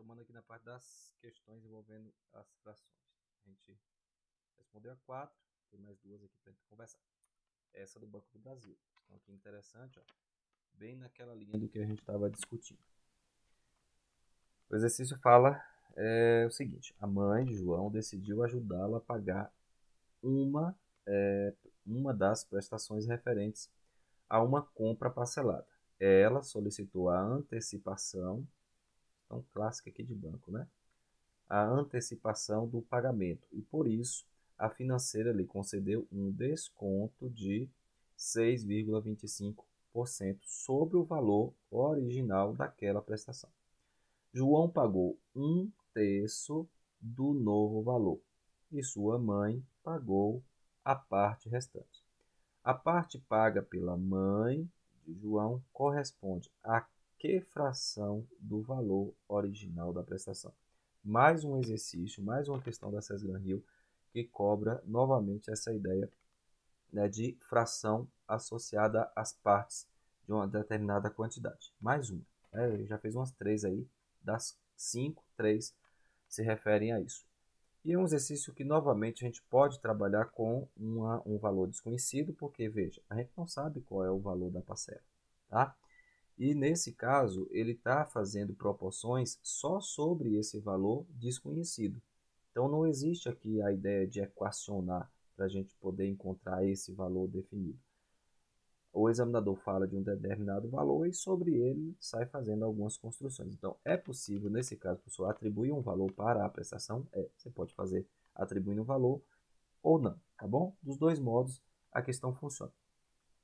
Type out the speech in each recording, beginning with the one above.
retomando aqui na parte das questões envolvendo as frações. A gente respondeu a 4, tem mais duas aqui para a gente conversar. Essa do Banco do Brasil. Então aqui interessante, ó, bem naquela linha do que a gente estava discutindo. O exercício fala o seguinte: a mãe de João decidiu ajudá-lo a pagar uma, uma das prestações referentes a uma compra parcelada. Ela solicitou a antecipação, então clássica aqui de banco, né? A antecipação do pagamento e por isso a financeira lhe concedeu um desconto de 6,25% sobre o valor original daquela prestação. João pagou 1/3 do novo valor e sua mãe pagou a parte restante. A parte paga pela mãe de João corresponde a que fração do valor original da prestação? Mais um exercício, mais uma questão da Cesgran-Hill que cobra novamente essa ideia, né, de fração associada às partes de uma determinada quantidade. Mais uma. Já fez umas 3 aí, das 5, 3 se referem a isso. E é um exercício que, novamente, a gente pode trabalhar com um valor desconhecido, porque, veja, a gente não sabe qual é o valor da parcela, tá? E, nesse caso, ele está fazendo proporções só sobre esse valor desconhecido. Então, não existe aqui a ideia de equacionar para a gente poder encontrar esse valor definido. O examinador fala de um determinado valor e sobre ele sai fazendo algumas construções. Então, é possível, nesse caso, a pessoa atribuir um valor para a prestação? Você pode fazer atribuindo um valor ou não, tá bom? Dos dois modos, a questão funciona.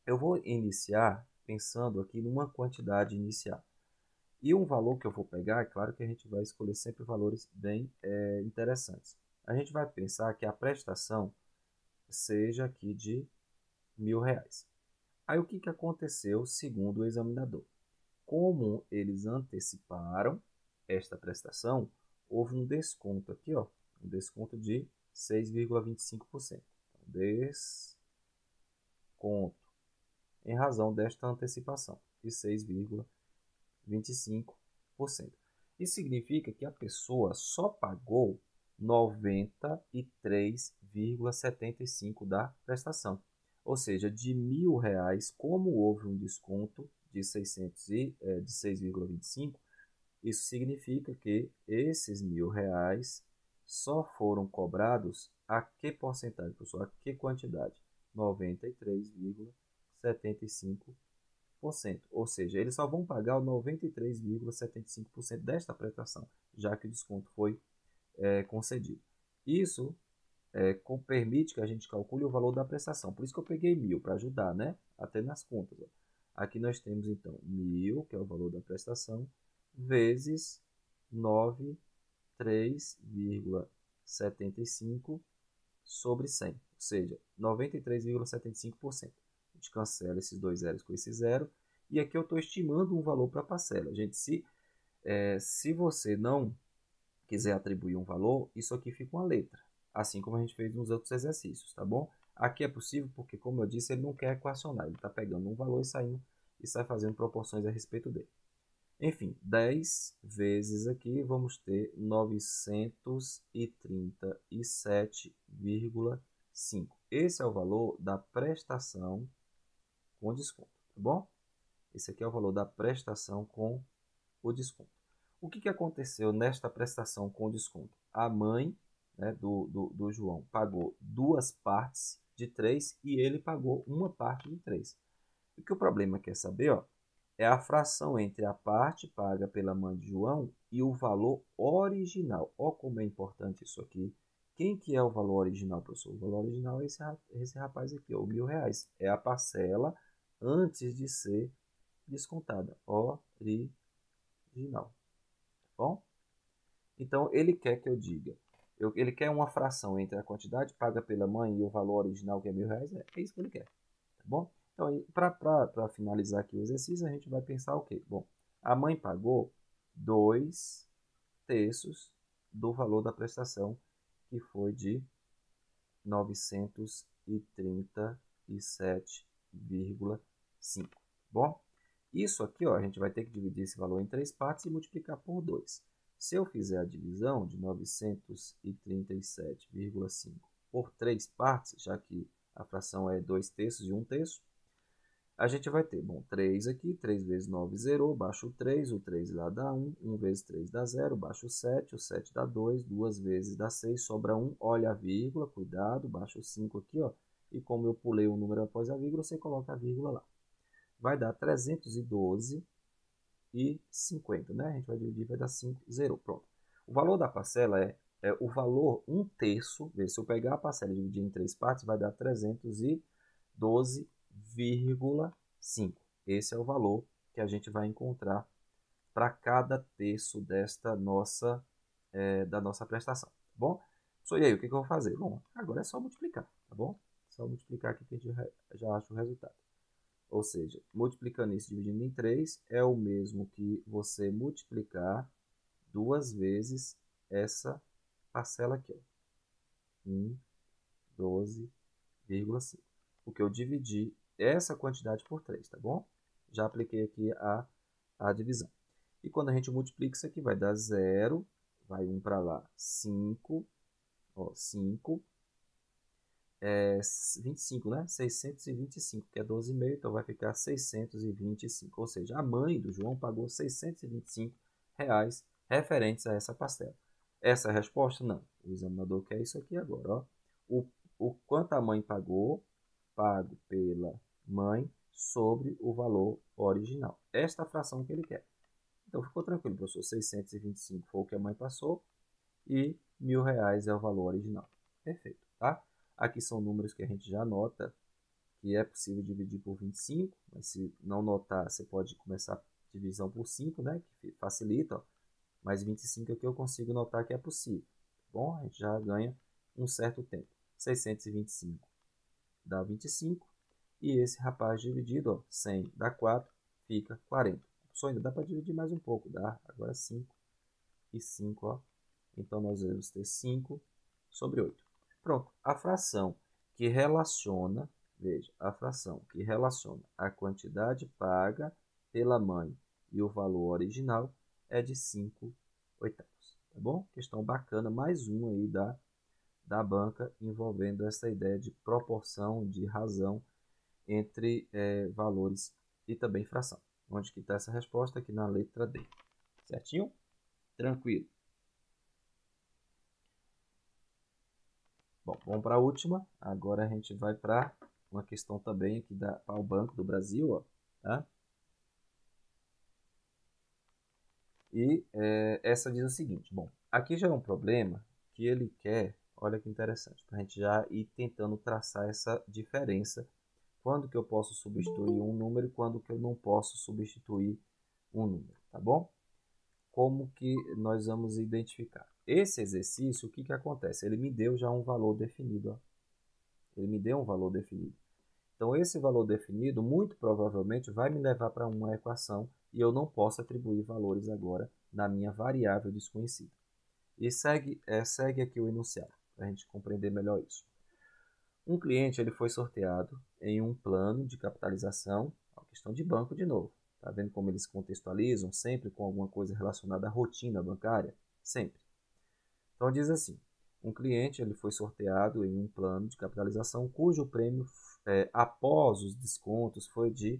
Eu vou iniciar pensando aqui numa quantidade inicial. E um valor que eu vou pegar, é claro que a gente vai escolher sempre valores bem interessantes. A gente vai pensar que a prestação seja aqui de R$ 1.000. Aí o que aconteceu segundo o examinador? Como eles anteciparam esta prestação, houve um desconto aqui, ó, um desconto de 6,25%. Então, desconto em razão desta antecipação de 6,25%. Isso significa que a pessoa só pagou 93,75% da prestação. Ou seja, de R$ 1.000, como houve um desconto de 6,25%, isso significa que esses R$ 1.000 só foram cobrados a que porcentagem, pessoal? A que quantidade? 93,75%. Ou seja, eles só vão pagar o 93,75% desta prestação, já que o desconto foi concedido. Isso permite que a gente calcule o valor da prestação. Por isso que eu peguei 1.000 para ajudar, né? Até nas contas. Ó. Aqui nós temos então 1.000, que é o valor da prestação, vezes 93,75 sobre 100, ou seja, 93,75%. A gente cancela esses dois zeros com esse zero. E aqui eu estou estimando um valor para a parcela. Gente, se você não quiser atribuir um valor, isso aqui fica uma letra, assim como a gente fez nos outros exercícios, tá bom? Aqui é possível porque, como eu disse, ele não quer equacionar, ele está pegando um valor e sai fazendo proporções a respeito dele. Enfim, 10 vezes aqui vamos ter 937,5. Esse é o valor da prestação com desconto, tá bom? Esse aqui é o valor da prestação com o desconto. O que aconteceu nesta prestação com desconto? A mãe, né, do João pagou 2 partes de 3 e ele pagou uma parte de 3. O que o problema quer saber, ó, é a fração entre a parte paga pela mãe de João e o valor original. Ó como é importante isso aqui. Quem que é o valor original, professor? O valor original é esse rapaz aqui, ó, R$ 1.000. É a parcela antes de ser descontada. Original. Bom? Então, ele quer que eu diga, ele quer uma fração entre a quantidade paga pela mãe e o valor original, que é R$ 1.000, é isso que ele quer, tá bom? Então, para finalizar aqui o exercício, a gente vai pensar o quê? Bom, a mãe pagou 2/3 do valor da prestação, que foi de 937,5. Bom, isso aqui, ó, a gente vai ter que dividir esse valor em 3 partes e multiplicar por 2. Se eu fizer a divisão de 937,5 por 3 partes, já que a fração é 2/3 e 1/3, a gente vai ter, bom, 3 aqui, 3 vezes 9 zerou, baixa o 3 lá dá 1, 1 vezes 3 dá 0, baixa o 7 dá 2, 2 vezes dá 6, sobra 1, olha a vírgula, cuidado, baixa o 5 aqui, ó, e como eu pulei o número após a vírgula, você coloca a vírgula lá. Vai dar 312,50, né? A gente vai dividir, vai dar 5, zerou, pronto. O valor da parcela é o valor 1/3, veja, se eu pegar a parcela e dividir em 3 partes, vai dar 312,5. Esse é o valor que a gente vai encontrar para cada terço desta nossa, da nossa prestação, tá bom? E aí, o que eu vou fazer? Bom, agora é só multiplicar, tá bom? Só multiplicar aqui que a gente já acha o resultado. Ou seja, multiplicando isso dividindo em 3 é o mesmo que você multiplicar 2 vezes essa parcela aqui, ó. 12,5. Porque eu dividi essa quantidade por 3, tá bom? Já apliquei aqui a divisão. E quando a gente multiplica isso aqui, vai dar 0, vai 1 para lá, 5, ó, 5, 25, né? 625, que é 12,5, então vai ficar 625. Ou seja, a mãe do João pagou R$ 625 referentes a essa parcela. Essa é a resposta? Não. O examinador quer isso aqui agora, ó. O quanto a mãe pagou, pago pela mãe, sobre o valor original. Esta é a fração que ele quer. Então ficou tranquilo, professor. 625 foi o que a mãe passou e R$ 1.000 é o valor original. Perfeito, tá? Aqui são números que a gente já nota que é possível dividir por 25, mas se não notar, você pode começar a divisão por 5, né? Que facilita, ó. Mas 25 aqui eu consigo notar que é possível. Tá bom? A gente já ganha um certo tempo. 625 dá 25. E esse rapaz dividido, ó, 100 dá 4, fica 40. Só ainda dá para dividir mais um pouco, dá? Agora 5 e 5, ó. Então, nós vamos ter 5 sobre 8. Pronto, a fração que relaciona, veja, a fração que relaciona a quantidade paga pela mãe e o valor original é de 5 oitavos, tá bom? Questão bacana, mais uma aí da banca envolvendo essa ideia de proporção, de razão entre valores e também fração. Onde que está essa resposta? Aqui na letra D. Certinho? Tranquilo. Bom, vamos para a última. Agora a gente vai para uma questão também aqui para o Banco do Brasil, ó, tá? E essa diz o seguinte, bom, aqui já é um problema que ele quer, olha que interessante, para a gente já ir tentando traçar essa diferença, quando que eu posso substituir um número e quando que eu não posso substituir um número, tá bom? Como que nós vamos identificar? Esse exercício, o que que acontece? Ele me deu já um valor definido, ó. Ele me deu um valor definido. Então, esse valor definido, muito provavelmente, vai me levar para uma equação e eu não posso atribuir valores agora na minha variável desconhecida. E segue aqui o enunciado, para a gente compreender melhor isso. Um cliente ele foi sorteado em um plano de capitalização, a questão de banco de novo. Está vendo como eles contextualizam sempre com alguma coisa relacionada à rotina bancária? Sempre. Então, diz assim, um cliente ele foi sorteado em um plano de capitalização cujo prêmio após os descontos foi de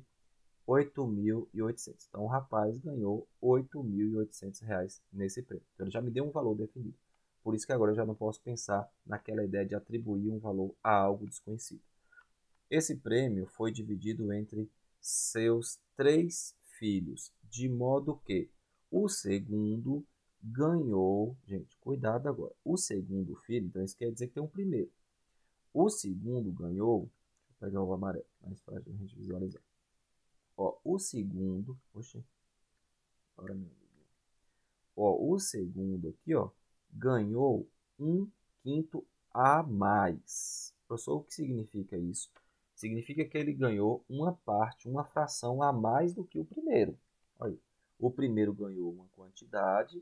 8.800. Então, o rapaz ganhou R$ 8.800 nesse prêmio. Então, ele já me deu um valor definido. Por isso que agora eu já não posso pensar naquela ideia de atribuir um valor a algo desconhecido. Esse prêmio foi dividido entre seus 3 filhos, de modo que o segundo ganhou, gente, cuidado agora, o segundo filho, então isso quer dizer que tem um primeiro. O segundo ganhou, deixa eu pegar o amarelo, mais fácil a gente visualizar. Ó, o segundo, poxa, agora meu amiguinho. Ó, o segundo aqui, ó, ganhou 1/5 a mais. Professor, o que significa isso? Significa que ele ganhou uma parte, uma fração a mais do que o primeiro. Olha, o primeiro ganhou uma quantidade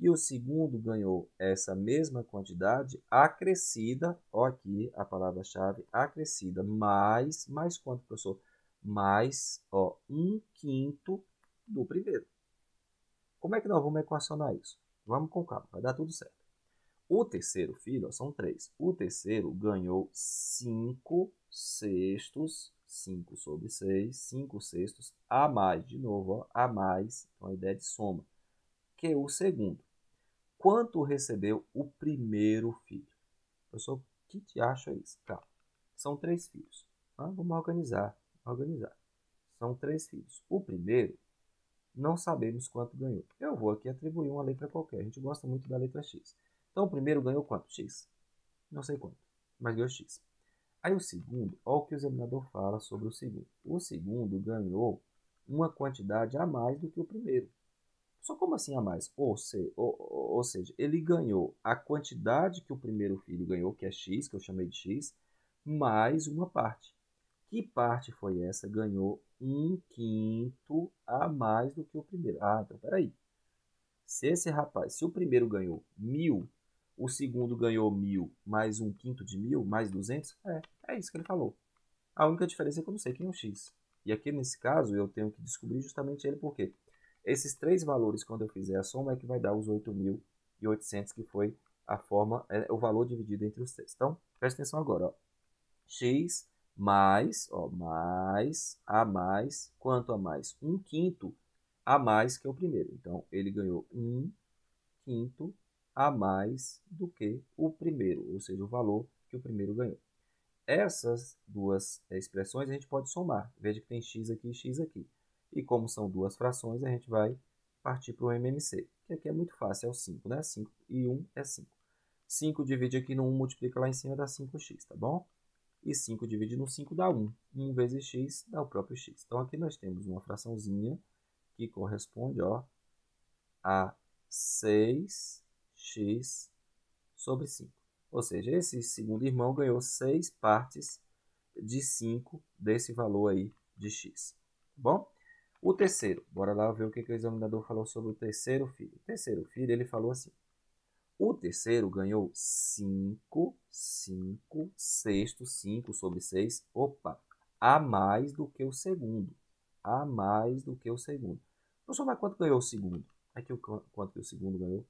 e o segundo ganhou essa mesma quantidade acrescida, ó aqui a palavra-chave, acrescida, mais quanto, professor? Mais, ó, 1/5 do primeiro. como é que nós vamos equacionar isso? Vamos com calma, vai dar tudo certo. O terceiro filho, ó, são 3. O terceiro ganhou 5 sextos, 5 sobre 6, 5 sextos, a mais, de novo, ó, a mais, então a ideia de soma, que o segundo. Quanto recebeu o primeiro filho? Professor, o que te acha isso? Calma. São 3 filhos. Vamos organizar. São 3 filhos. O primeiro, não sabemos quanto ganhou. Eu vou aqui atribuir uma letra qualquer. A gente gosta muito da letra X. Então, o primeiro ganhou quanto? X. Não sei quanto, mas ganhou X. Aí o segundo, olha o que o examinador fala sobre o segundo. O segundo ganhou uma quantidade a mais do que o primeiro. Só como assim a mais? Ou seja, ele ganhou a quantidade que o primeiro filho ganhou, que é X, que eu chamei de X, mais uma parte. Que parte foi essa? Ganhou 1/5 a mais do que o primeiro. Então peraí. Se o primeiro ganhou 1.000, o segundo ganhou 1.000 mais 1/5 de 1.000, mais 200, é isso que ele falou. A única diferença é que eu não sei quem é o X. E aqui nesse caso eu tenho que descobrir justamente ele porque esses 3 valores, quando eu fizer a soma, é que vai dar os 8.800, que foi a forma, o valor dividido entre os 3. Então, presta atenção agora. Ó. X mais, a mais, quanto a mais? 1/5 a mais que o primeiro. Então, ele ganhou 1/5 a mais do que o primeiro, ou seja, o valor que o primeiro ganhou. Essas duas expressões a gente pode somar. Veja que tem x aqui e x aqui. E como são duas frações, a gente vai partir para o MMC, que aqui é muito fácil, é o 5, né? 5 e 1 é 5. 5 divide aqui no 1, multiplica lá em cima, dá 5x, tá bom? E 5 divide no 5 dá 1. 1 vezes x dá o próprio x. Então, aqui nós temos uma fraçãozinha que corresponde a 6x sobre 5. Ou seja, esse segundo irmão ganhou 6 partes de 5 desse valor aí de x. Bom? O terceiro, bora lá ver o que o examinador falou sobre o terceiro filho. O terceiro filho, ele falou assim, o terceiro ganhou 5 sextos, 5 sobre 6, a mais do que o segundo. A mais do que o segundo. Professor, mas quanto ganhou o segundo? Aqui quanto que o segundo ganhou?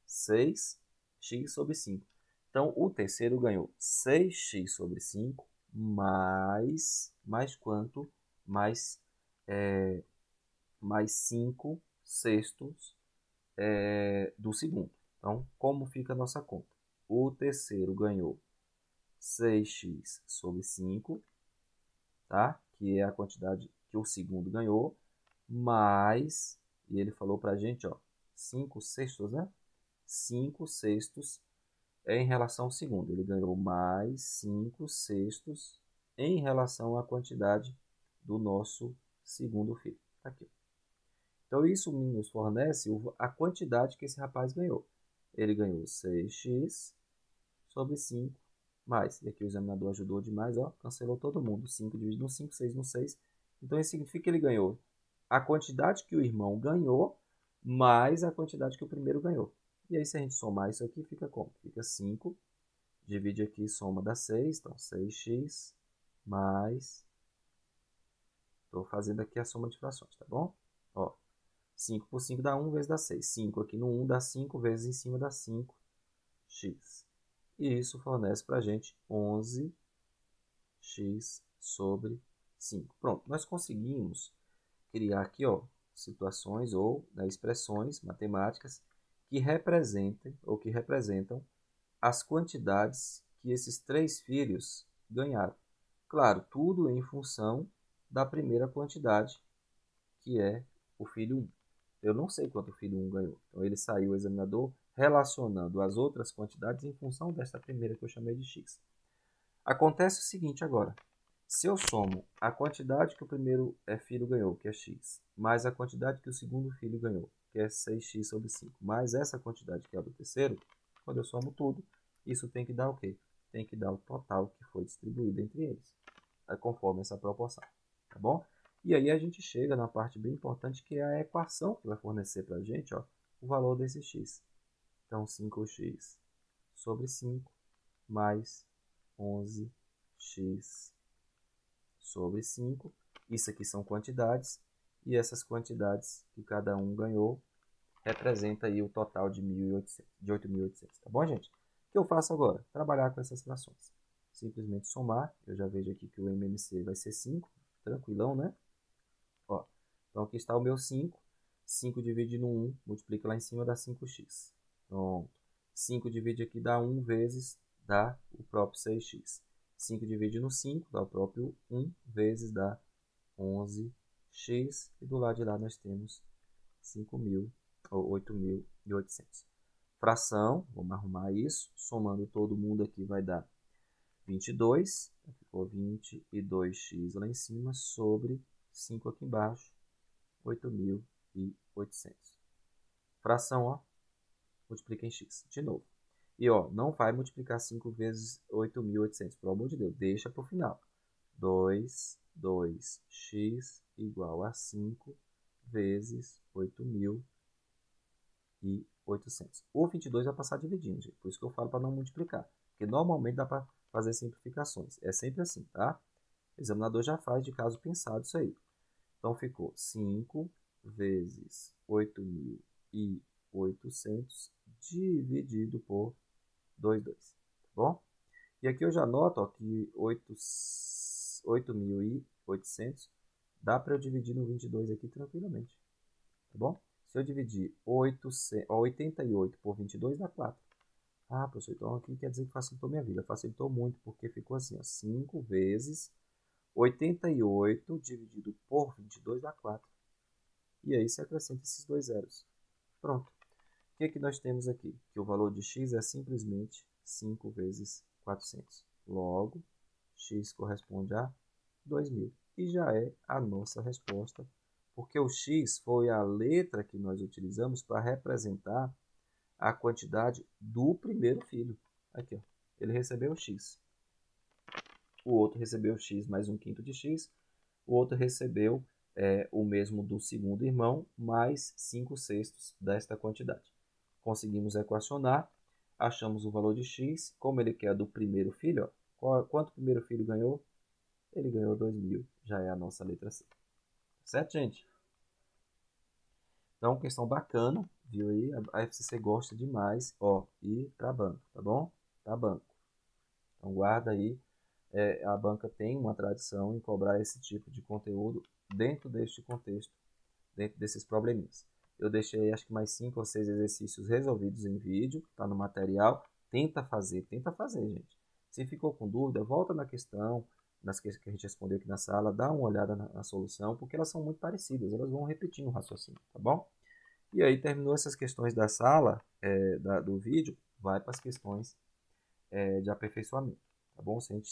6x sobre 5. Então, o terceiro ganhou 6x sobre 5 mais quanto? Mais 5 sextos do segundo. Então, como fica a nossa conta? O terceiro ganhou 6x sobre 5, tá? Que é a quantidade que o segundo ganhou, mais, e ele falou para a gente, 5 sextos, né? 5 sextos em relação ao segundo. Ele ganhou mais 5 sextos em relação à quantidade do nosso segundo filho. Aqui. Então, isso nos fornece a quantidade que esse rapaz ganhou. Ele ganhou 6x sobre 5 mais. E aqui o examinador ajudou demais, cancelou todo mundo. 5 dividido no 5, 6 no 6. Então, isso significa que ele ganhou a quantidade que o irmão ganhou mais a quantidade que o primeiro ganhou. E aí, se a gente somar isso aqui, fica como? Fica 5, divide aqui, soma dá 6, então 6x mais... Estou fazendo aqui a soma de frações, tá bom? 5 por 5 dá 1 vezes dá 6. 5 aqui no 1 dá 5 vezes em cima dá 5x. E isso fornece para a gente 11x sobre 5. Pronto, nós conseguimos criar aqui situações ou expressões matemáticas que representam as quantidades que esses 3 filhos ganharam. Claro, tudo em função da primeira quantidade, que é o filho 1. Eu não sei quanto o filho 1 ganhou. Então, ele saiu, o examinador, relacionando as outras quantidades em função dessa primeira que eu chamei de x. Acontece o seguinte agora. Se eu somo a quantidade que o primeiro filho ganhou, que é x, mais a quantidade que o segundo filho ganhou, que é 6x sobre 5, mais essa quantidade que é a do terceiro, quando eu somo tudo, isso tem que dar o quê? Tem que dar o total que foi distribuído entre eles, conforme essa proporção, tá bom? E aí a gente chega na parte bem importante, que é a equação que vai fornecer para a gente o valor desse x. Então, 5x sobre 5 mais 11x sobre 5. Isso aqui são quantidades, e essas quantidades que cada um ganhou representa aí o total de 8.800, tá bom, gente? O que eu faço agora? Trabalhar com essas frações. Simplesmente somar, eu já vejo aqui que o MMC vai ser 5, tranquilão, né? Ó, então aqui está o meu 5, 5 divide no 1, multiplica lá em cima, dá 5x. Pronto. 5 divide aqui dá 1 vezes, dá o próprio 6x. 5 divide no 5, dá o próprio 1 vezes, dá 11x. E do lado de lá nós temos 5.000 ou 8.800. Fração, vamos arrumar isso. Somando todo mundo aqui vai dar 22. Ficou 22x lá em cima sobre 5 aqui embaixo, 8.800. Fração, ó, multiplica em x de novo. E ó, não vai multiplicar 5 vezes 8.800, pelo amor de Deus, deixa para o final. 2x igual a 5 vezes 8.800. O 22 vai passar dividindo, gente. Por isso que eu falo para não multiplicar. Porque normalmente dá para fazer simplificações. É sempre assim, tá? O examinador já faz de caso pensado isso aí. Então ficou 5 vezes 8.800 dividido por 22, tá bom? E aqui eu já noto ó, que 8.800 dá para eu dividir no 22 aqui tranquilamente, tá bom? Se eu dividir 88 por 22 dá 4. Ah, professor, então aqui quer dizer que facilitou minha vida. Facilitou muito, porque ficou assim, ó, 5 vezes 88 dividido por 22 dá 4. E aí você acrescenta esses dois zeros. Pronto. O que é que nós temos aqui? Que o valor de x é simplesmente 5 vezes 400. Logo, x corresponde a 2.000. E já é a nossa resposta, porque o x foi a letra que nós utilizamos para representar a quantidade do primeiro filho. Aqui, ó. Ele recebeu x. O outro recebeu x mais 1/5 de x. O outro recebeu o mesmo do segundo irmão, mais 5/6 desta quantidade. Conseguimos equacionar, achamos o valor de x, como ele quer do primeiro filho, ó, quanto o primeiro filho ganhou? Ele ganhou 2.000, já é a nossa letra C. Certo, gente? Então, questão bacana, viu aí? A FCC gosta demais, ó, e para banco, tá bom? Para banco. Então, guarda aí. A banca tem uma tradição em cobrar esse tipo de conteúdo dentro deste contexto, dentro desses probleminhas. Eu deixei acho que mais 5 ou 6 exercícios resolvidos em vídeo, tá no material. Tenta fazer, gente. Se ficou com dúvida, volta na questão, nas que a gente respondeu aqui na sala, dá uma olhada na solução, porque elas são muito parecidas, elas vão repetindo o raciocínio, tá bom? E aí terminou essas questões da sala, do vídeo, vai para as questões de aperfeiçoamento, tá bom? Se a gente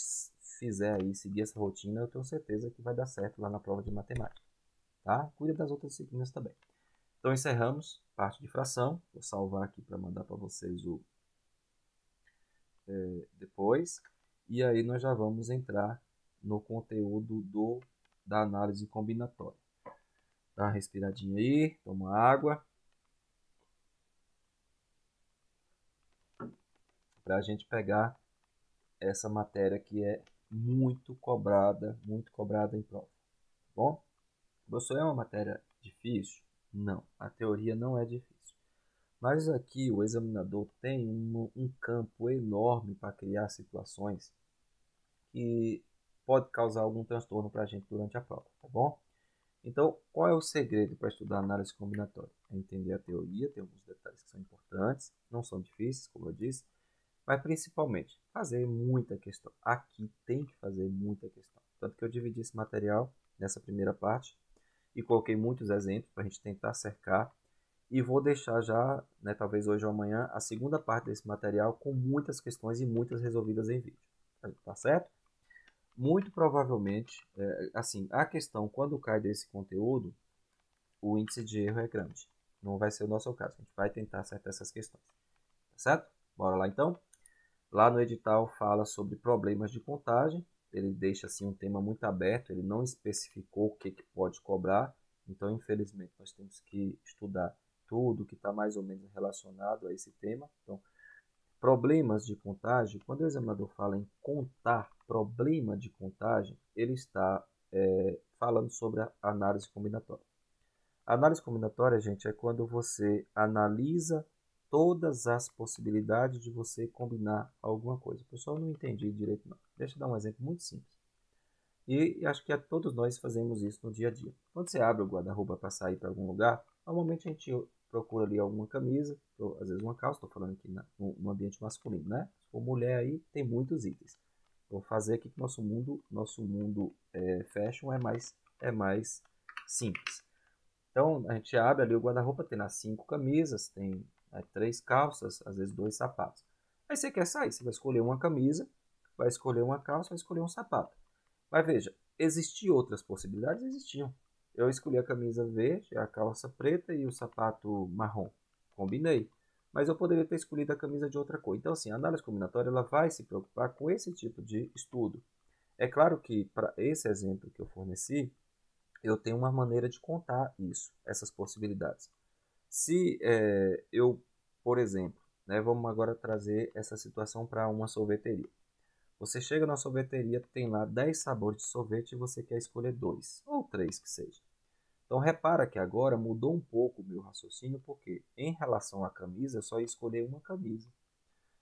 fizer aí, seguir essa rotina, eu tenho certeza que vai dar certo lá na prova de matemática, tá? Cuida das outras disciplinas também. Então encerramos parte de fração, vou salvar aqui para mandar para vocês o depois, e aí nós já vamos entrar no conteúdo da análise combinatória. Dá uma respiradinha aí, toma água, para a gente pegar essa matéria que é muito cobrada em prova. Tá bom? Professor, é uma matéria difícil? Não, a teoria não é difícil. Mas aqui o examinador tem um campo enorme para criar situações que pode causar algum transtorno para a gente durante a prova, tá bom? Então, qual é o segredo para estudar análise combinatória? É entender a teoria, tem alguns detalhes que são importantes, não são difíceis, como eu disse, mas principalmente fazer muita questão. Aqui tem que fazer muita questão. Tanto que eu dividi esse material nessa primeira parte e coloquei muitos exemplos para a gente tentar cercar. E vou deixar já, né, talvez hoje ou amanhã, a segunda parte desse material com muitas questões e muitas resolvidas em vídeo. Tá certo? Muito provavelmente, assim, a questão, quando cai desse conteúdo, o índice de erro é grande. Não vai ser o nosso caso. A gente vai tentar acertar essas questões. Tá certo? Bora lá então? Lá no edital fala sobre problemas de contagem. Ele deixa assim um tema muito aberto. Ele não especificou o que pode cobrar. Então, infelizmente, nós temos que estudar tudo que está mais ou menos relacionado a esse tema. Então, problemas de contagem, quando o examinador fala em contar problema de contagem, ele está falando sobre a análise combinatória. A análise combinatória, gente, é quando você analisa todas as possibilidades de você combinar alguma coisa. Pessoal, eu não entendi direito, não. Deixa eu dar um exemplo muito simples. E acho que todos nós fazemos isso no dia a dia. Quando você abre o guarda-roupa para sair para algum lugar, normalmente a gente procura ali alguma camisa, ou às vezes uma calça, estou falando aqui no ambiente masculino, né? Se for mulher aí, tem muitos itens. Vou fazer aqui que nosso mundo fashion é mais simples. Então, a gente abre ali o guarda-roupa, tem lá 5 camisas, tem 3 calças, às vezes 2 sapatos. Aí você quer sair, você vai escolher uma camisa, vai escolher uma calça, vai escolher um sapato. Mas veja, existiam outras possibilidades? Existiam. Eu escolhi a camisa verde, a calça preta e o sapato marrom. Combinei. Mas eu poderia ter escolhido a camisa de outra cor. Então, assim, a análise combinatória ela vai se preocupar com esse tipo de estudo. É claro que, para esse exemplo que eu forneci, eu tenho uma maneira de contar isso, essas possibilidades. Se eu, por exemplo, né, vamos agora trazer essa situação para uma sorveteria. Você chega na sorveteria, tem lá 10 sabores de sorvete e você quer escolher 2 ou 3 que seja. Então repara que agora mudou um pouco o meu raciocínio, porque em relação à camisa, eu só ia escolher uma camisa.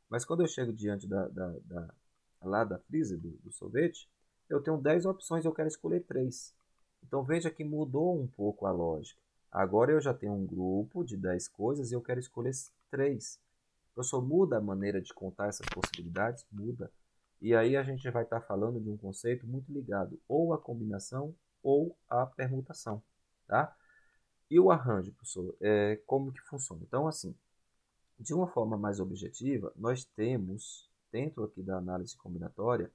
Mas quando eu chego diante lá da freezer do sorvete, eu tenho 10 opções e eu quero escolher 3. Então veja que mudou um pouco a lógica. Agora eu já tenho um grupo de 10 coisas e eu quero escolher 3. Professor, muda a maneira de contar essas possibilidades? Muda. E aí a gente vai estar falando de um conceito muito ligado ou à combinação ou à permutação, tá? E o arranjo, professor, como que funciona? Então, assim, de uma forma mais objetiva, nós temos, dentro aqui da análise combinatória,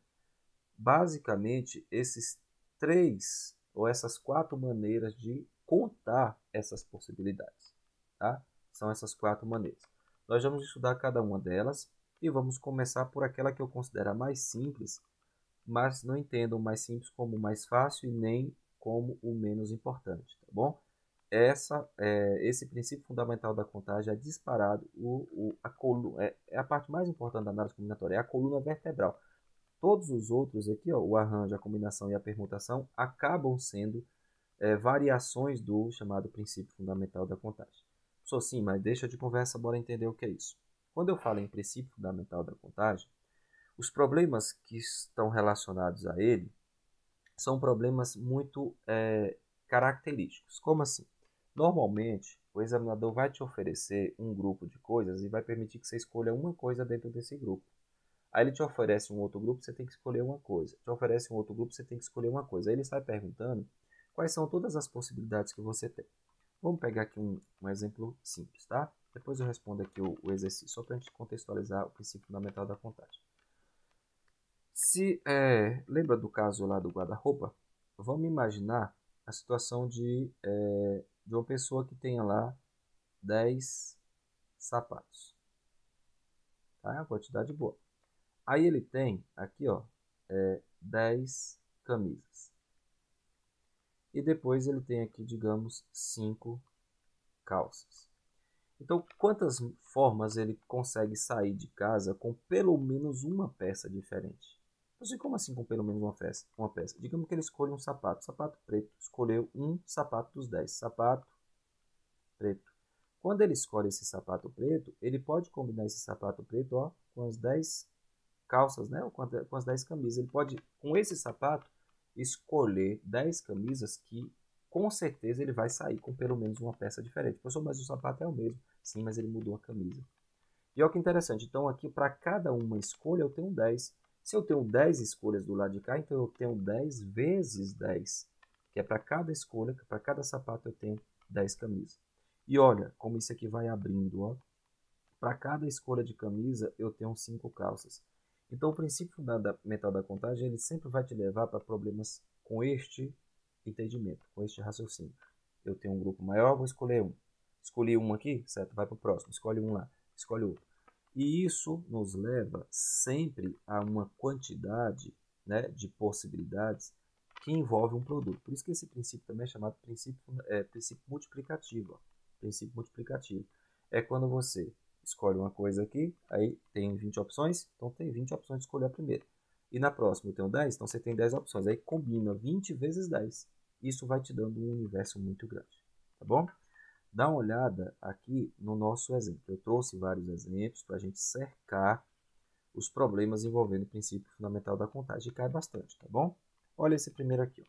basicamente esses 3 ou essas 4 maneiras de contar essas possibilidades, tá? São essas 4 maneiras. Nós vamos estudar cada uma delas e vamos começar por aquela que eu considero a mais simples, mas não entendo o mais simples como o mais fácil e nem como o menos importante, tá bom? Esse princípio fundamental da contagem é disparado, é a parte mais importante da análise combinatória, é a coluna vertebral. Todos os outros aqui, ó, o arranjo, a combinação e a permutação, acabam sendo variações do chamado princípio fundamental da contagem. Sou sim, mas deixa de conversa, bora entender o que é isso. Quando eu falo em princípio fundamental da contagem, os problemas que estão relacionados a ele são problemas muito característicos. Como assim? Normalmente, o examinador vai te oferecer um grupo de coisas e vai permitir que você escolha uma coisa dentro desse grupo. Aí ele te oferece um outro grupo, você tem que escolher uma coisa. Te oferece um outro grupo, você tem que escolher uma coisa. Aí ele sai perguntando quais são todas as possibilidades que você tem. Vamos pegar aqui um exemplo simples, tá? Depois eu respondo aqui o exercício, só para a gente contextualizar o princípio fundamental da contagem. Lembra do caso lá do guarda-roupa? Vamos imaginar a situação de uma pessoa que tenha lá 10 sapatos. Tá? É uma quantidade boa. Aí ele tem aqui, ó, 10 camisas. E depois ele tem aqui, digamos, 5 calças. Então, quantas formas ele consegue sair de casa com pelo menos uma peça diferente? Não sei como assim com pelo menos uma peça. Digamos que ele escolhe um sapato preto. Escolheu um sapato dos 10, sapato preto. Quando ele escolhe esse sapato preto, ele pode combinar esse sapato preto, ó, com as 10 calças, né? Ou com as 10 camisas. Ele pode, com esse sapato, escolher 10 camisas que com certeza ele vai sair com pelo menos uma peça diferente. Professor, mas o sapato é o mesmo. Sim, mas ele mudou a camisa. E olha que interessante. Então aqui para cada uma escolha eu tenho 10. Se eu tenho 10 escolhas do lado de cá, então eu tenho 10 vezes 10. Que é para cada escolha, para cada sapato eu tenho 10 camisas. E olha como isso aqui vai abrindo, ó. Para cada escolha de camisa, eu tenho 5 calças. Então, o princípio fundamental da contagem, ele sempre vai te levar para problemas com este entendimento, com este raciocínio. Eu tenho um grupo maior, vou escolher um. Escolhi um aqui, certo? Vai para o próximo. Escolhe um lá, escolhe outro. E isso nos leva sempre a uma quantidade, né, de possibilidades que envolve um produto. Por isso que esse princípio também é chamado princípio multiplicativo. Ó. Princípio multiplicativo. É quando você escolhe uma coisa aqui, aí tem 20 opções, então tem 20 opções de escolher a primeira. E na próxima eu tenho 10, então você tem 10 opções. Aí combina 20 vezes 10. Isso vai te dando um universo muito grande. tá bom? Dá uma olhada aqui no nosso exemplo. Eu trouxe vários exemplos para a gente cercar os problemas envolvendo o princípio fundamental da contagem. E cai bastante, tá bom? Olha esse primeiro aqui, ó,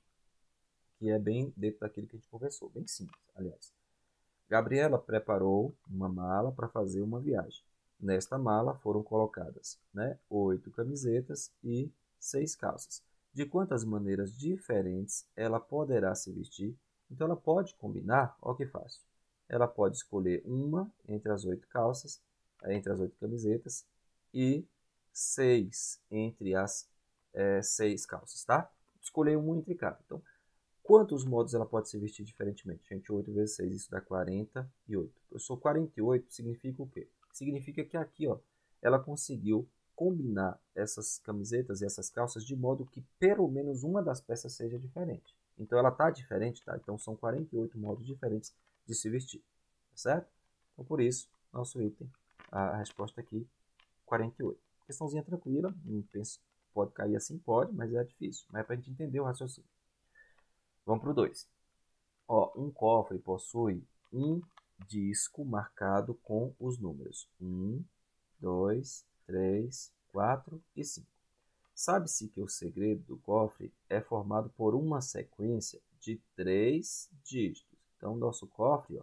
que é bem dentro daquilo que a gente conversou, bem simples, aliás. Gabriela preparou uma mala para fazer uma viagem. Nesta mala foram colocadas, 8 camisetas e 6 calças. De quantas maneiras diferentes ela poderá se vestir? Então ela pode combinar, olha que fácil. Ela pode escolher uma entre as 8 calças, entre as 8 camisetas e 6 entre as 6 calças, tá? Escolher uma entre cada. Então, quantos modos ela pode se vestir diferentemente? Gente, 8 vezes 6, isso dá 48. Eu sou 48, significa o quê? Significa que aqui, ó, ela conseguiu combinar essas camisetas e essas calças de modo que pelo menos uma das peças seja diferente. Então ela tá diferente, tá? Então são 48 modos diferentes de se vestir, tá certo? Então por isso, nosso item, a resposta aqui, 48. Questãozinha tranquila, não penso, pode cair assim, pode, mas é difícil. Mas é pra gente entender o raciocínio. Vamos para o 2. Ó, um cofre possui um disco marcado com os números 1, 2, 3, 4 e 5. Sabe-se que o segredo do cofre é formado por uma sequência de 3 dígitos. Então, nosso cofre, ó,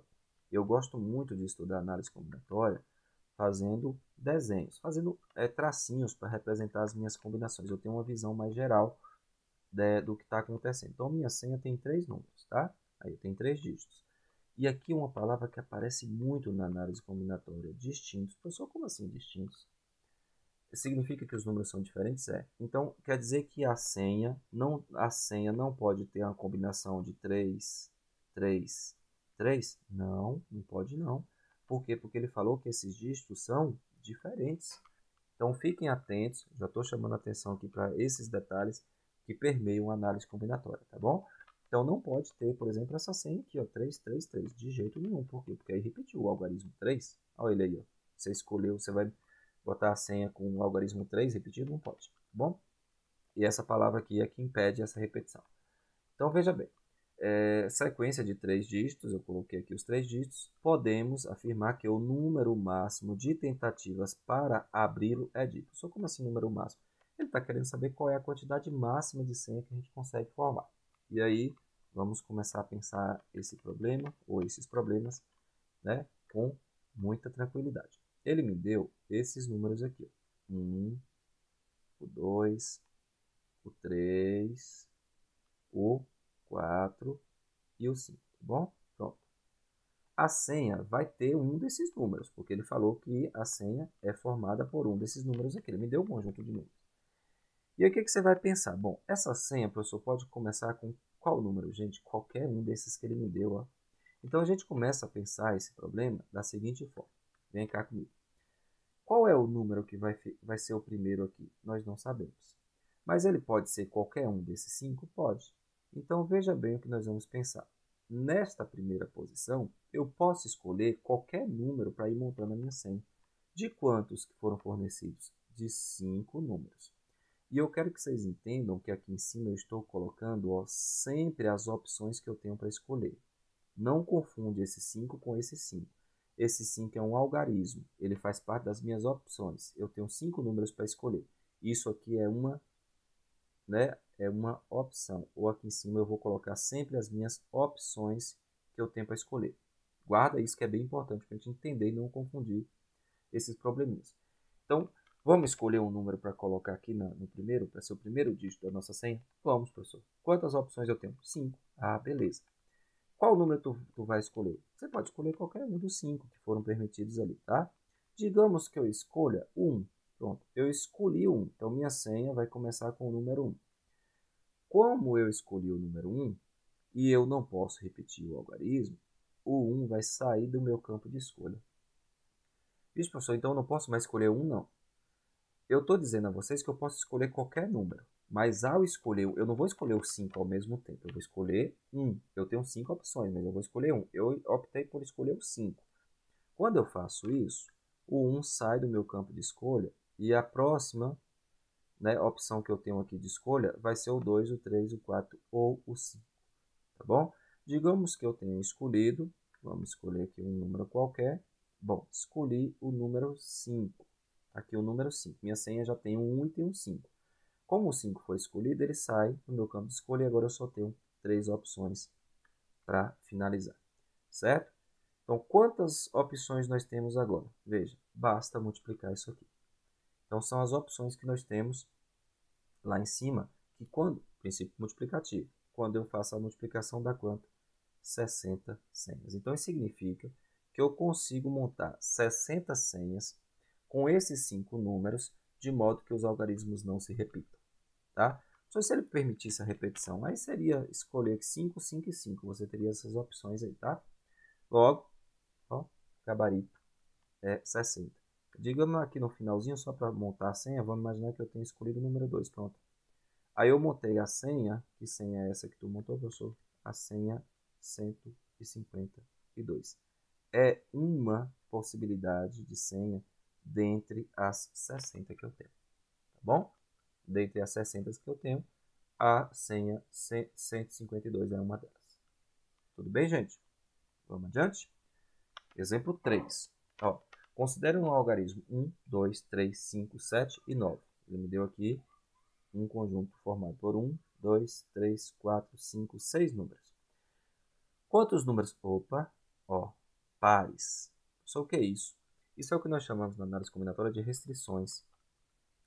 eu gosto muito de estudar análise combinatória fazendo desenhos, fazendo tracinhos para representar as minhas combinações. Eu tenho uma visão mais geral do que está acontecendo. Então, minha senha tem 3 números, tá? Aí tem 3 dígitos. E aqui uma palavra que aparece muito na análise combinatória, distintos. Professor, como assim distintos? Significa que os números são diferentes? É. Então, quer dizer que a senha não pode ter uma combinação de 3, 3, 3? Não, não pode não. Por quê? Porque ele falou que esses dígitos são diferentes. Então, fiquem atentos. Já estou chamando a atenção aqui para esses detalhes que permeiam a análise combinatória, tá bom? Então, não pode ter, por exemplo, essa senha aqui, ó, 3, 3, 3, de jeito nenhum. Por quê? Porque aí repetiu o algarismo 3. Olha ele aí, ó. Você escolheu, você vai botar a senha com o algarismo 3 repetido, não pode, tá bom? E essa palavra aqui é que impede essa repetição. Então, veja bem. Sequência de 3 dígitos, eu coloquei aqui os 3 dígitos, podemos afirmar que o número máximo de tentativas para abri-lo é dito. Só como assim número máximo? Ele está querendo saber qual é a quantidade máxima de senha que a gente consegue formar. E aí, vamos começar a pensar esse problema, ou esses problemas, com muita tranquilidade. Ele me deu esses números aqui. 1, o 2, o 3, o 4 e o 5, tá bom? Pronto. A senha vai ter um desses números, porque ele falou que a senha é formada por um desses números aqui. Ele me deu um conjunto de números. E aí o que você vai pensar? Bom, essa senha, professor, pode começar com qual número? Gente, qualquer um desses que ele me deu, ó. Então a gente começa a pensar esse problema da seguinte forma. Vem cá comigo. Qual é o número que vai ser o primeiro aqui? Nós não sabemos. Mas ele pode ser qualquer um desses 5? Pode. Então veja bem o que nós vamos pensar. Nesta primeira posição, eu posso escolher qualquer número para ir montando a minha senha. De quantos que foram fornecidos? De 5 números. E eu quero que vocês entendam que aqui em cima eu estou colocando, ó, sempre as opções que eu tenho para escolher. Não confunde esse 5 com esse 5. Esse 5 é um algarismo, ele faz parte das minhas opções. Eu tenho 5 números para escolher. Isso aqui é uma opção. Ou aqui em cima eu vou colocar sempre as minhas opções que eu tenho para escolher. Guarda isso que é bem importante para a gente entender e não confundir esses probleminhas. Então, vamos escolher um número para colocar aqui no primeiro, para ser o primeiro dígito da nossa senha? Vamos, professor. Quantas opções eu tenho? 5. Ah, beleza. Qual número tu vai escolher? Você pode escolher qualquer um dos 5 que foram permitidos ali, tá? Digamos que eu escolha 1. Pronto, eu escolhi 1. Então, minha senha vai começar com o número 1. Como eu escolhi o número 1 e eu não posso repetir o algarismo, o 1 vai sair do meu campo de escolha. Isso, professor, então eu não posso mais escolher 1, não. Eu estou dizendo a vocês que eu posso escolher qualquer número. Mas ao escolher, eu não vou escolher os 5 ao mesmo tempo. Eu vou escolher 1. Eu tenho 5 opções, mas eu vou escolher 1. Eu optei por escolher o 5. Quando eu faço isso, o 1 sai do meu campo de escolha e a próxima, opção que eu tenho aqui de escolha vai ser o 2, o 3, o 4 ou o 5. Tá bom? Digamos que eu tenha escolhido, vamos escolher aqui um número qualquer. Bom, escolhi o número 5. Aqui o número 5. Minha senha já tem um 1 e tem um 5. Como o 5 foi escolhido, ele sai do meu campo de escolha e agora eu só tenho 3 opções para finalizar, certo? Então, quantas opções nós temos agora? Veja, basta multiplicar isso aqui. Então, são as opções que nós temos lá em cima, que quando, princípio multiplicativo, quando eu faço a multiplicação dá quanto? 60 senhas. Então, isso significa que eu consigo montar 60 senhas com esses 5 números, de modo que os algarismos não se repitam, tá? Só se ele permitisse a repetição, aí seria escolher 5, 5 e 5. Você teria essas opções aí, tá? Logo, ó, gabarito é 60. Digamos aqui no finalzinho, só para montar a senha, vamos imaginar que eu tenho escolhido o número 2, pronto. Aí eu montei a senha, que senha é essa que tu montou, professor? A senha 152. É uma possibilidade de senha dentre as 60 que eu tenho, tá bom? Dentre as 60 que eu tenho, a senha 152 é uma delas. Tudo bem, gente? Vamos adiante? Exemplo 3. Ó, considere um algarismo 1, 2, 3, 5, 7 e 9. Ele me deu aqui um conjunto formado por 1, 2, 3, 4, 5, 6 números. Quantos números? Opa, ó, pares. Só o que é isso? Isso é o que nós chamamos na análise combinatória de restrições.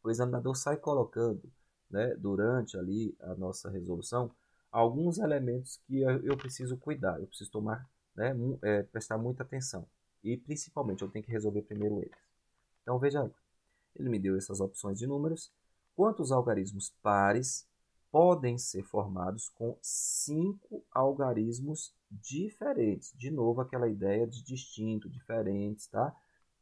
O examinador sai colocando, né, durante ali a nossa resolução, alguns elementos que eu preciso cuidar, eu preciso tomar, né, prestar muita atenção. E principalmente eu tenho que resolver primeiro eles. Então veja, ele me deu essas opções de números. Quantos algarismos pares podem ser formados com 5 algarismos diferentes? De novo, aquela ideia de distinto, diferentes, tá?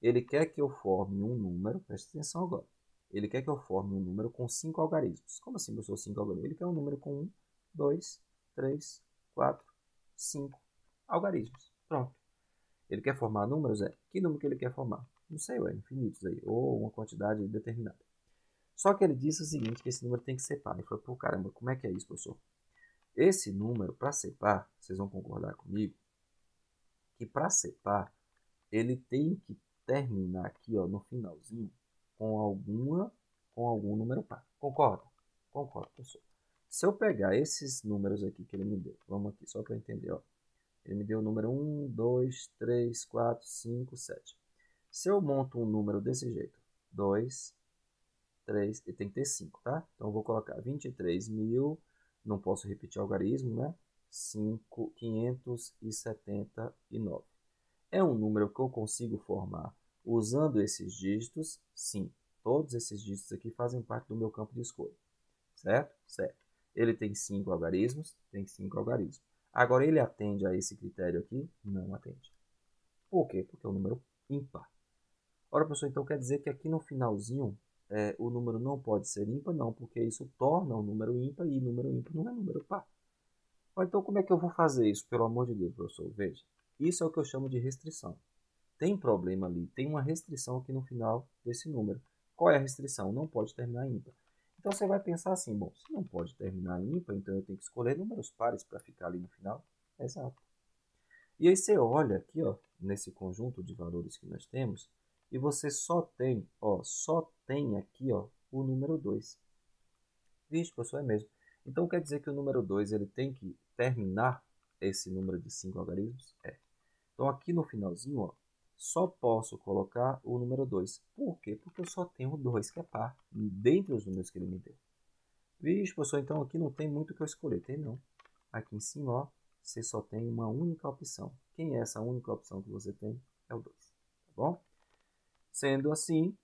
Ele quer que eu forme um número, preste atenção agora. Ele quer que eu forme um número com 5 algarismos. Como assim eu sou 5 algarismos? Ele quer um número com 1, 2, 3, 4, 5 algarismos. Pronto. Ele quer formar números? Que número que ele quer formar? Não sei, infinitos aí, ou uma quantidade determinada. Só que ele disse o seguinte, que esse número tem que ser par. Ele falou, pô, caramba, como é que é isso, professor? Esse número, para ser par, vocês vão concordar comigo, que para ser par, ele tem que terminar aqui, ó, no finalzinho, com algum número par. Concorda? Concordo, professor. Se eu pegar esses números aqui que ele me deu, vamos aqui, só para eu entender, ó. Ele me deu o número 1, 2, 3, 4, 5, 7. Se eu monto um número desse jeito, 2, 3, e tem que ter 5, tá? Então eu vou colocar 23.000, não posso repetir o algarismo, né? 579. É um número que eu consigo formar usando esses dígitos? Sim. Todos esses dígitos aqui fazem parte do meu campo de escolha. Certo? Certo. Ele tem 5 algarismos? Tem 5 algarismos. Agora, ele atende a esse critério aqui? Não atende. Por quê? Porque é um número ímpar. Ora, professor, então quer dizer que aqui no finalzinho o número não pode ser ímpar? Não, porque isso torna um número ímpar e número ímpar não é número par. Então, como é que eu vou fazer isso? Pelo amor de Deus, professor, veja. Isso é o que eu chamo de restrição. Tem problema ali, tem uma restrição aqui no final desse número. Qual é a restrição? Não pode terminar ímpar. Então você vai pensar assim, bom, se não pode terminar ímpar, então eu tenho que escolher números pares para ficar ali no final. Exato. E aí você olha aqui, ó, nesse conjunto de valores que nós temos, e você só tem aqui, ó, o número 2. Vixe, professor, é mesmo. Então quer dizer que o número 2 ele tem que terminar esse número de 5 algarismos? É. Então aqui no finalzinho, ó, só posso colocar o número 2. Por quê? Porque eu só tenho o 2, que é par, dentre os números que ele me deu. Vixe, professor, então aqui não tem muito o que eu escolher. Tem não. Aqui em cima, ó, você só tem uma única opção. Quem é essa única opção que você tem? É o 2. Tá bom? Sendo assim,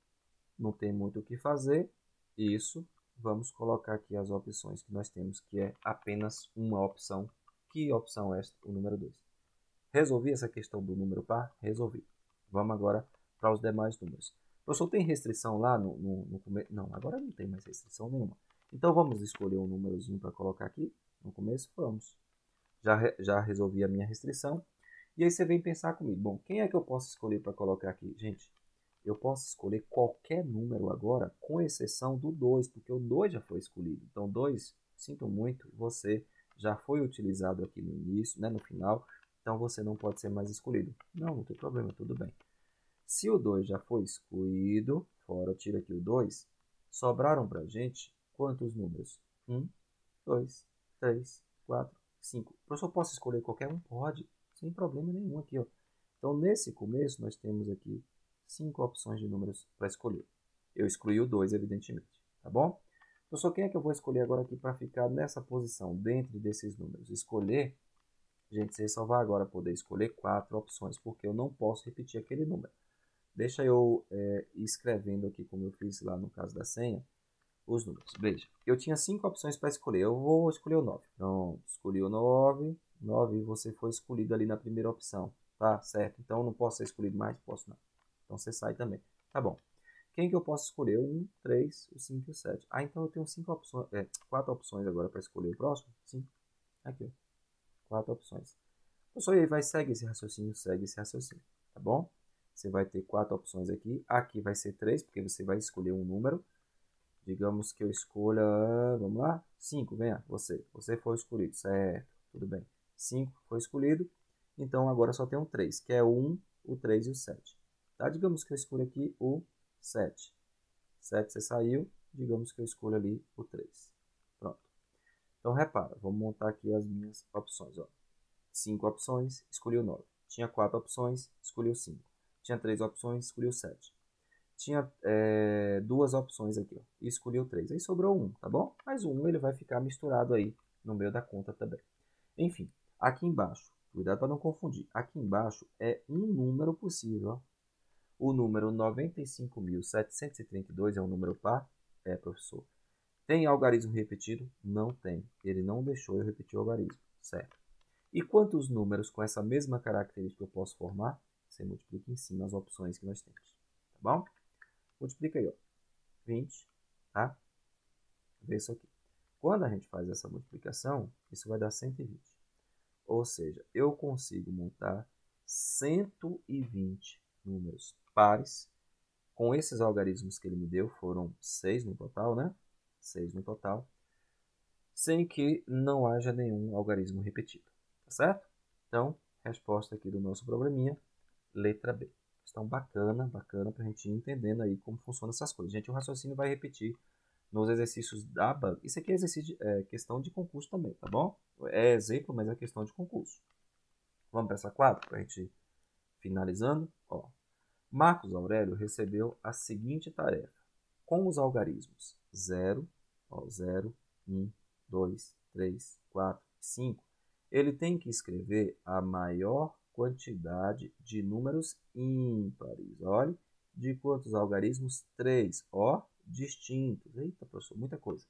não tem muito o que fazer. Isso, vamos colocar aqui as opções que nós temos, que é apenas uma opção. Que opção é esta? O número 2. Resolvi essa questão do número par? Resolvi. Vamos agora para os demais números. Professor, tem restrição lá no começo? Não, agora não tem mais restrição nenhuma. Então vamos escolher um númerozinho para colocar aqui no começo? Vamos. Já resolvi a minha restrição. E aí você vem pensar comigo, bom, quem é que eu posso escolher para colocar aqui? Gente, eu posso escolher qualquer número agora, com exceção do 2, porque o 2 já foi escolhido. Então 2, sinto muito, você já foi utilizado aqui no início, né, no final, então você não pode ser mais escolhido. Não tem problema, tudo bem. Se o 2 já foi excluído, fora, tira aqui o 2, sobraram para a gente quantos números? 1, 2, 3, 4, 5. Professor, posso escolher qualquer um? Pode, sem problema nenhum aqui, ó. Então, nesse começo, nós temos aqui 5 opções de números para escolher. Eu excluí o 2, evidentemente, tá bom? Professor, quem é que eu vou escolher agora aqui para ficar nessa posição, dentro desses números? Escolher, gente, você só vai agora poder escolher 4 opções, porque eu não posso repetir aquele número. Deixa eu ir escrevendo aqui, como eu fiz lá no caso da senha, os números. Veja, eu tinha 5 opções para escolher. Eu vou escolher o 9. Pronto, escolhi o 9. 9 e você foi escolhido ali na primeira opção. Tá, certo. Então, eu não posso ser escolhido mais? Posso não. Então, você sai também. Tá bom. Quem que eu posso escolher? O 1, 3, o 5 e o 7. Ah, então eu tenho 4 opções agora para escolher o próximo? Sim. Aqui, ó. 4 opções. Professor, aí vai, segue esse raciocínio, tá bom? Você vai ter 4 opções aqui. Aqui vai ser 3, porque você vai escolher um número. Digamos que eu escolha, vamos lá, 5, venha, você. Você foi escolhido, certo, tudo bem. 5 foi escolhido, então agora só tem um 3, que é o 1, o 3 e o 7. Tá? Digamos que eu escolho aqui o 7. 7 você saiu, digamos que eu escolho ali o 3. Pronto. Então repara, vamos montar aqui as minhas opções. 5 opções, escolhi o 9. Tinha 4 opções, escolhi o 5. Tinha 3 opções, escolhi o 7. Tinha 2 opções aqui, ó, e escolhi o 3. Aí sobrou 1, tá bom? Mas o 1 ele vai ficar misturado aí no meio da conta também. Enfim, aqui embaixo, cuidado para não confundir. Aqui embaixo é um número possível, ó. O número 95.732 é um número par? É, professor. Tem algarismo repetido? Não tem. Ele não deixou eu repetir o algarismo, certo? E quantos números com essa mesma característica eu posso formar? Você multiplica em cima as opções que nós temos, tá bom? Multiplica aí, ó. 20, tá? Vê isso aqui. Quando a gente faz essa multiplicação, isso vai dar 120. Ou seja, eu consigo montar 120 números pares com esses algarismos que ele me deu, foram 6 no total, né? 6 no total, sem que não haja nenhum algarismo repetido, tá certo? Então, resposta aqui do nosso probleminha, letra B. Então, bacana para a gente ir entendendo aí como funcionam essas coisas. Gente, o raciocínio vai repetir nos exercícios da banca. Isso aqui é exercício, questão de concurso também, tá bom? É exemplo, mas é questão de concurso. Vamos para essa 4, para a gente ir finalizando. Ó, Marcos Aurélio recebeu a seguinte tarefa. Com os algarismos 0, 0, 1, 2, 3, 4, 5, ele tem que escrever a maior quantidade de números ímpares. Olha, de quantos algarismos? 3. Ó, distintos. Eita, professor, muita coisa.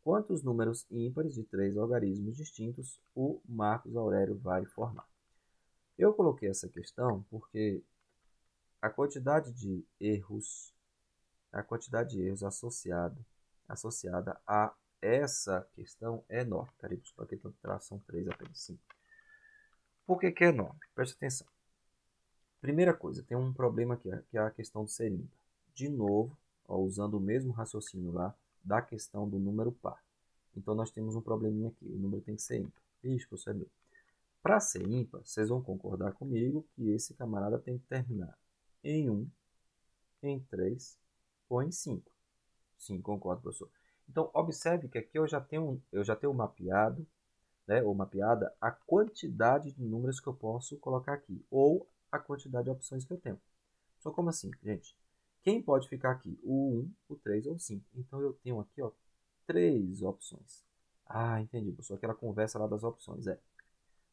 Quantos números ímpares de 3 algarismos distintos o Marcos Aurélio vai formar? Eu coloquei essa questão porque a quantidade de erros, associada a essa questão é enorme. Peraí, para que são 3 apenas 5. Por que é enorme? Preste atenção. Primeira coisa, tem um problema aqui, que é a questão do ser ímpar. De novo, ó, usando o mesmo raciocínio lá da questão do número par. Então, nós temos um probleminha aqui. O número tem que ser ímpar. Ixi, professor, é meu. Para ser ímpar, vocês vão concordar comigo que esse camarada tem que terminar em 1, em 3 ou em 5. Sim, concordo, professor. Então, observe que aqui eu já tenho mapeado, né, ou mapeada a quantidade de números que eu posso colocar aqui, ou a quantidade de opções que eu tenho. Só como assim, gente? Quem pode ficar aqui? O 1, o 3 ou o 5. Então, eu tenho aqui, ó, 3 opções. Ah, entendi, professor. Aquela conversa lá das opções.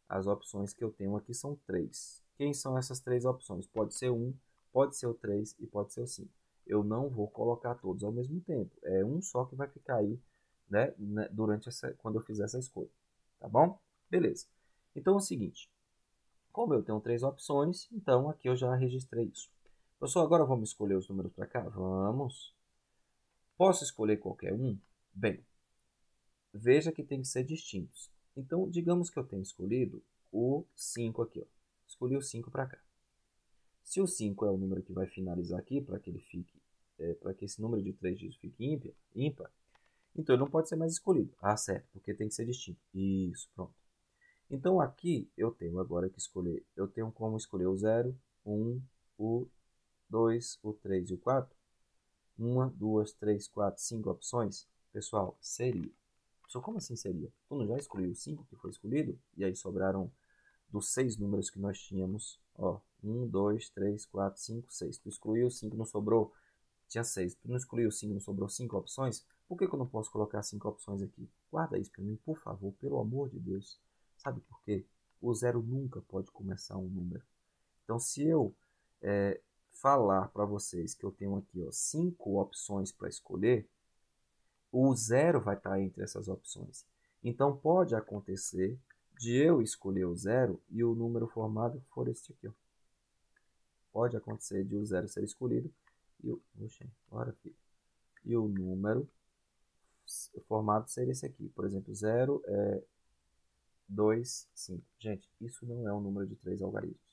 As opções que eu tenho aqui são 3. Quem são essas 3 opções? Pode ser 1, pode ser o 3 e pode ser o 5. Eu não vou colocar todos ao mesmo tempo. É um só que vai ficar aí, né, quando eu fizer essa escolha. Tá bom? Beleza. Então é o seguinte. Como eu tenho 3 opções, então aqui eu já registrei isso. Pessoal, agora vamos escolher os números para cá? Vamos. Posso escolher qualquer um? Bem, veja que tem que ser distintos. Então, digamos que eu tenha escolhido o 5 aqui. Ó. Escolhi o 5 para cá. Se o 5 é o número que vai finalizar aqui, para que ele fique, para que esse número de 3 dígitos fique ímpar, Então, ele não pode ser mais escolhido. Ah, certo, porque tem que ser distinto. Isso, pronto. Então, aqui eu tenho agora que escolher. Eu tenho como escolher o 0, 1, o 2, o 3 e o 4. Uma, duas, três, quatro, cinco opções. Pessoal, seria. Só como assim seria? Tu não já escolheu o 5 que foi escolhido? E aí sobraram dos 6 números que nós tínhamos. Ó, 1, 2, 3, 4, 5, 6. Tu excluiu o 5, não sobrou. Tinha 6. Tu não excluiu o 5, não sobrou 5 opções? Por que eu não posso colocar 5 opções aqui? Guarda isso para mim, por favor, pelo amor de Deus. Sabe por quê? O zero nunca pode começar um número. Então, se eu falar para vocês que eu tenho aqui 5 opções para escolher, o zero vai estar entre essas opções. Então, pode acontecer de eu escolher o zero e o número formado for este aqui. Ó. Pode acontecer de o zero ser escolhido e o, bora, filho. E o número formado ser esse aqui. Por exemplo, 0 é 2, 5. Gente, isso não é um número de 3 algarismos.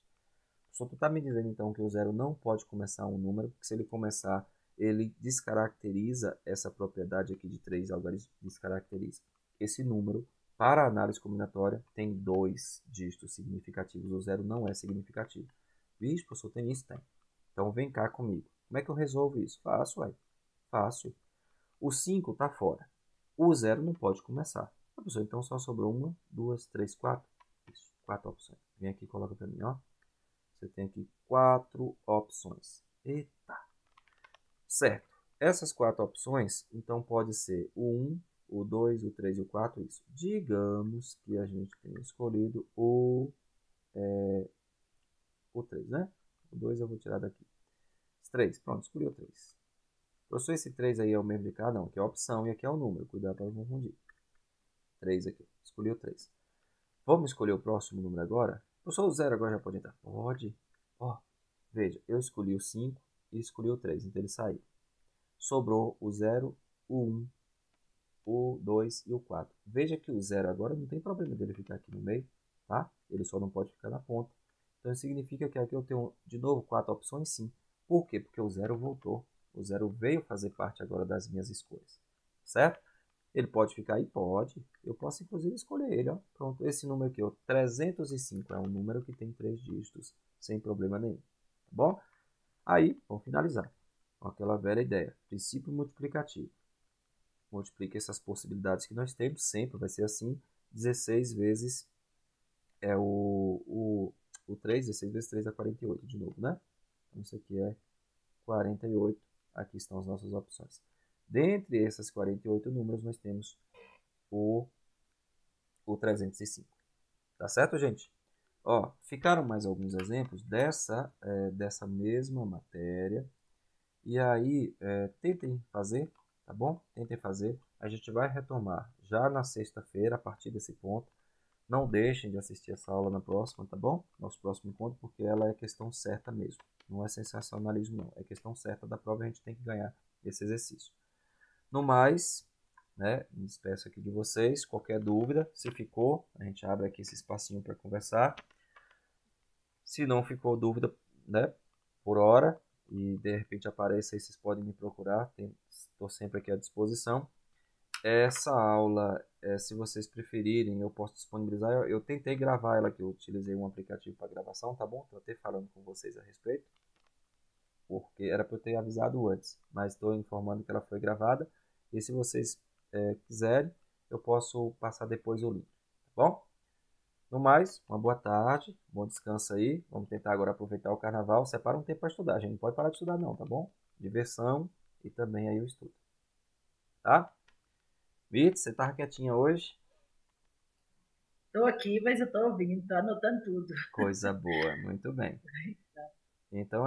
Só tu está me dizendo então que o zero não pode começar um número, porque se ele começar, ele descaracteriza essa propriedade aqui de 3 algarismos, descaracteriza. Esse número, para a análise combinatória, tem 2 dígitos significativos. O zero não é significativo. Vixe, professor, tem isso? Tem. Então vem cá comigo. Como é que eu resolvo isso? Fácil, ué. Fácil. O 5 está fora. O zero não pode começar. Professor, então só sobrou uma, duas, três, quatro. Isso, 4 opções. Vem aqui e coloca para mim, ó. Você tem aqui 4 opções. Eita! Certo. Essas 4 opções, então pode ser o 1, o 2, o 3 e o 4, isso. Digamos que a gente tenha escolhido o 3, né? O 2 eu vou tirar daqui. 3, pronto, escolhi o 3. Professor, esse 3 aí é o mesmo de cá? Não, aqui é a opção e aqui é o número. Cuidado para não confundir. 3 aqui, escolhi o 3. Vamos escolher o próximo número agora? Professor, o 0 agora já pode entrar? Pode. Ó, veja, eu escolhi o 5 e escolhi o 3, então ele saiu. Sobrou o 0, o 1, o 2 e o 4. Veja que o 0 agora não tem problema dele ficar aqui no meio, tá? Ele só não pode ficar na ponta. Então significa que aqui eu tenho de novo 4 opções, sim. Por quê? Porque o 0 voltou. O 0 veio fazer parte agora das minhas escolhas, certo? Ele pode ficar aí? Pode. Eu posso inclusive escolher ele, ó. Pronto, esse número aqui, ó, 305, é um número que tem 3 dígitos, sem problema nenhum, tá bom? Aí, vamos finalizar com aquela velha ideia, princípio multiplicativo. Multiplique essas possibilidades que nós temos, sempre vai ser assim, 16 vezes o 3, 16 vezes 3 é 48 de novo, né? Então, isso aqui é 48, aqui estão as nossas opções. Dentre essas 48 números, nós temos o 305. Tá certo, gente? Ó, ficaram mais alguns exemplos dessa mesma matéria. E aí, tentem fazer, tá bom? Tentem fazer. A gente vai retomar já na sexta-feira, a partir desse ponto. Não deixem de assistir essa aula na próxima, tá bom? Nosso próximo encontro, porque ela é questão certa mesmo. Não é sensacionalismo, não. É questão certa da prova, a gente tem que ganhar esse exercício. No mais, né, me despeço aqui de vocês. Qualquer dúvida, se ficou, a gente abre aqui esse espacinho para conversar. Se não ficou dúvida, né, por hora, e de repente apareça aí, vocês podem me procurar, estou sempre aqui à disposição. Essa aula, se vocês preferirem, eu posso disponibilizar. Eu tentei gravar ela, que eu utilizei um aplicativo para gravação, tá bom? Estou até falando com vocês a respeito, porque era para eu ter avisado antes, mas estou informando que ela foi gravada. E se vocês quiserem, eu posso passar depois o link, tá bom? No mais, uma boa tarde, bom descanso aí. Vamos tentar agora aproveitar o carnaval. Separa um tempo para estudar, gente. Não pode parar de estudar não, tá bom? Diversão e também aí o estudo, tá? Vitor, você tava quietinha hoje? Estou aqui, mas eu estou ouvindo, estou anotando tudo. Coisa boa, muito bem. Então